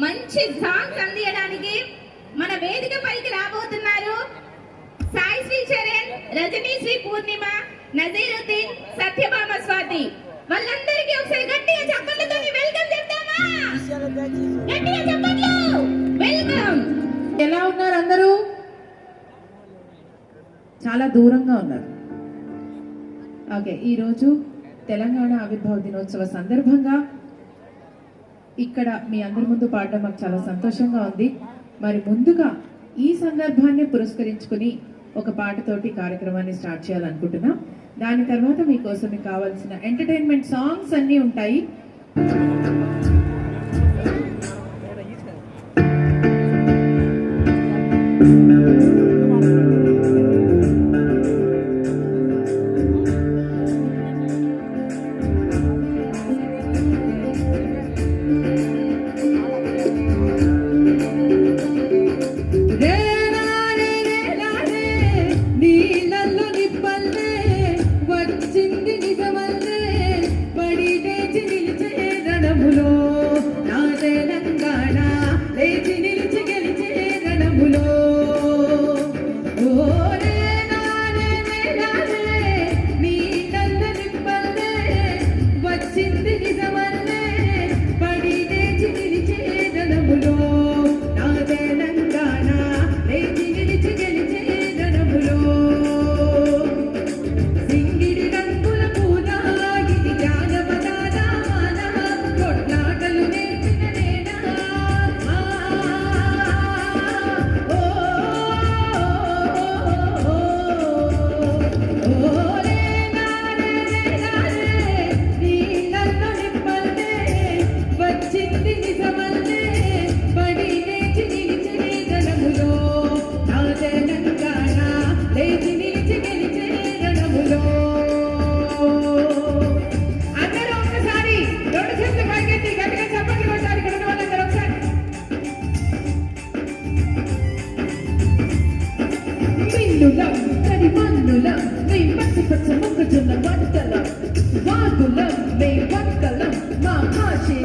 మంచి సాంగ్స్ అందించడానికి మన వేదిక పైకి రాబోతున్నారు సాయి శ్రీ చరణ్, రజనీ శ్రీ పూర్ణిమ, నజీరుద్దీన్, సత్యభామ స్వాతి. వాళ్ళందరికీ ఒకసారి గట్టిగా చప్పట్లతో వెల్కమ్ చెప్తామా? గట్టిగా చప్పట్లు. వెల్కమ్. ఎలా ఉన్నారు అందరూ? చాలా దూరంగా ఉన్నారు. ఓకే, ఈరోజు తెలంగాణ ఆవిర్భావ దినోత్సవ సందర్భంగా ఇక్కడ మీ అందరి ముందు పాడడం మాకు చాలా సంతోషంగా ఉంది. మరి ముందుగా ఈ సందర్భాన్ని పురస్కరించుకుని ఒక పాటతోటి కార్యక్రమాన్ని స్టార్ట్ చేయాలనుకుంటున్నాం. దాని తర్వాత మీకోసం మీకు కావాల్సిన ఎంటర్టైన్మెంట్ సాంగ్స్ అన్నీ ఉంటాయి. వాగులం మే వక్కలం మా భాషే